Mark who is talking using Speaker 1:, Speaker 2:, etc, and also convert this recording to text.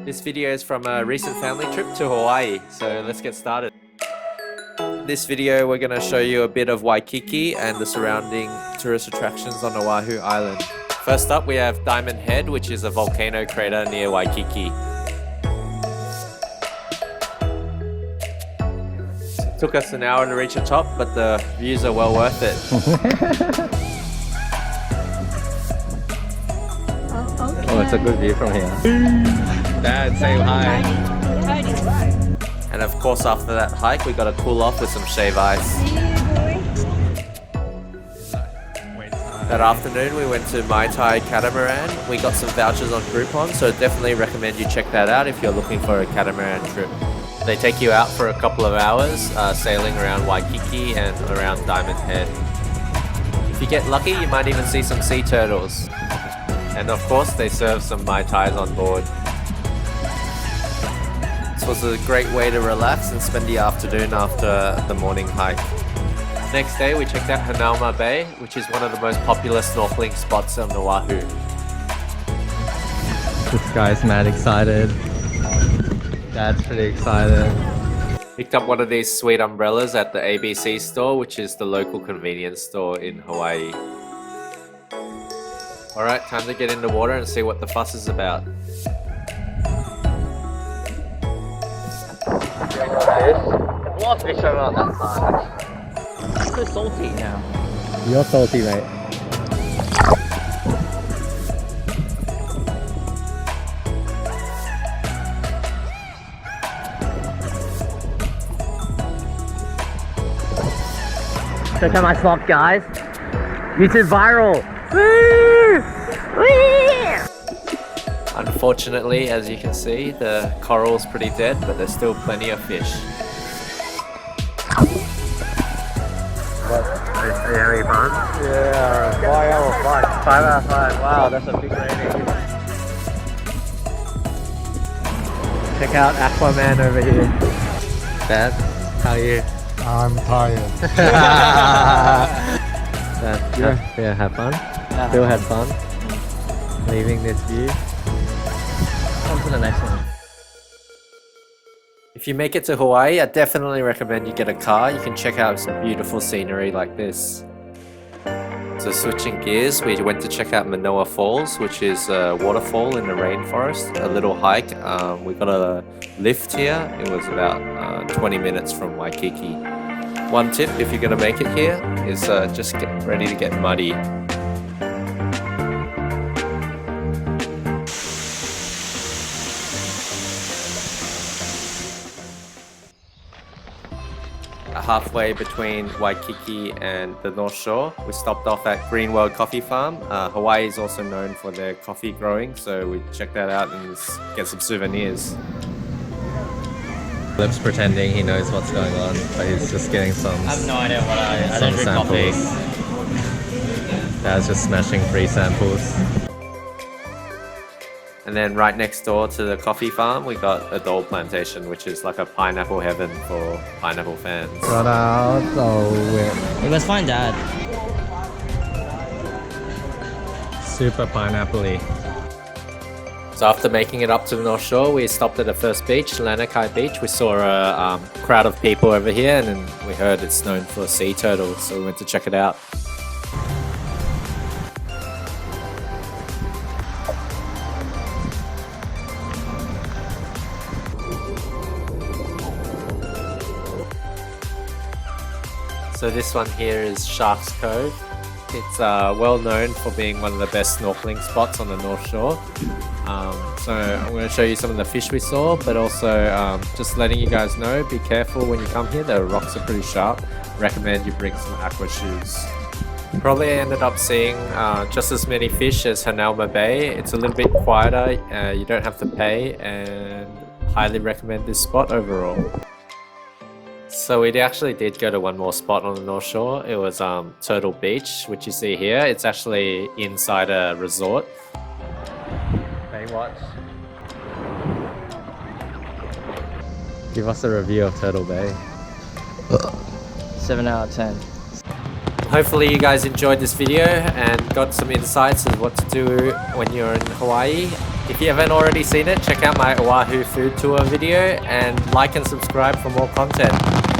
Speaker 1: This video is from a recent family trip to Hawaii, so let's get started. In this video we're going to show you a bit of Waikiki and the surrounding tourist attractions on Oahu Island. First up we have Diamond Head, which is a volcano crater near Waikiki. It took us an hour to reach the top, but the views are well worth it.
Speaker 2: Oh, it's a good view from here. Dad, say hi.
Speaker 1: And of course after that hike we got to cool off with some shave ice. That afternoon we went to Maitai Catamaran. We got some vouchers on Groupon, so definitely recommend you check that out if you're looking for a catamaran trip. They take you out for a couple of hours, sailing around Waikiki and around Diamond Head. If you get lucky you might even see some sea turtles. And of course they serve some Mai Tais on board. This was a great way to relax and spend the afternoon after the morning hike. Next day we checked out Hanauma Bay, which is one of the most popular snorkeling spots on Oahu.
Speaker 2: This guy's mad excited. Dad's pretty excited.
Speaker 1: Picked up one of these sweet umbrellas at the ABC store, which is the local convenience store in Hawaii. Alright, time to get in the water and see what the fuss is about.
Speaker 2: There's more fish around that side. It's so salty now. You're salty, mate. Check out my spot, guys. YouTube viral.
Speaker 1: Unfortunately, as you can see, the coral's pretty dead, but there's still plenty of fish.
Speaker 2: What? Are you having fun? Yeah, 5 out of 5. 5 out of 5. Wow, that's a big rating. Check out Aquaman over here. Dad, how are you?
Speaker 3: I'm tired.
Speaker 2: Dad, yeah, have fun? Yeah. Still had fun? Leaving this view? On to the next one.
Speaker 1: If you make it to Hawaii, I definitely recommend you get a car. You can check out some beautiful scenery like this. So switching gears, we went to check out Manoa Falls, which is a waterfall in the rainforest. A little hike. We got a lift here. It was about 20 minutes from Waikiki. One tip if you're going to make it here is just get ready to get muddy. Halfway between Waikiki and the North Shore, we stopped off at Green World Coffee Farm. Hawaii is also known for their coffee growing, so we checked that out and get some souvenirs.
Speaker 2: Flip's pretending he knows what's going on, but he's just getting some. I have no idea what I don't drink coffee. Dad's just smashing free samples.
Speaker 1: And then right next door to the coffee farm, we got a Dole Plantation, which is like a pineapple heaven for pineapple fans.
Speaker 2: Got out, so weird.
Speaker 4: It was fine, Dad.
Speaker 2: Super pineapple-y.
Speaker 1: So after making it up to the North Shore, we stopped at the first beach, Laniakea Beach. We saw a crowd of people over here, and then we heard it's known for sea turtles, so we went to check it out. So this one here is Shark's Cove. It's well known for being one of the best snorkeling spots on the North Shore. So I'm going to show you some of the fish we saw, but also just letting you guys know, be careful when you come here. The rocks are pretty sharp. Recommend you bring some aqua shoes. Probably ended up seeing just as many fish as Hanauma Bay. It's a little bit quieter, you don't have to pay, and highly recommend this spot overall. So we actually did go to one more spot on the North Shore. It was Turtle Beach, which you see here. It's actually inside a resort.
Speaker 2: Baywatch. Give us a review of Turtle Bay.
Speaker 4: 7 out of 10.
Speaker 1: Hopefully you guys enjoyed this video and got some insights on what to do when you're in Hawaii. If you haven't already seen it, check out my Oahu food tour video and like and subscribe for more content.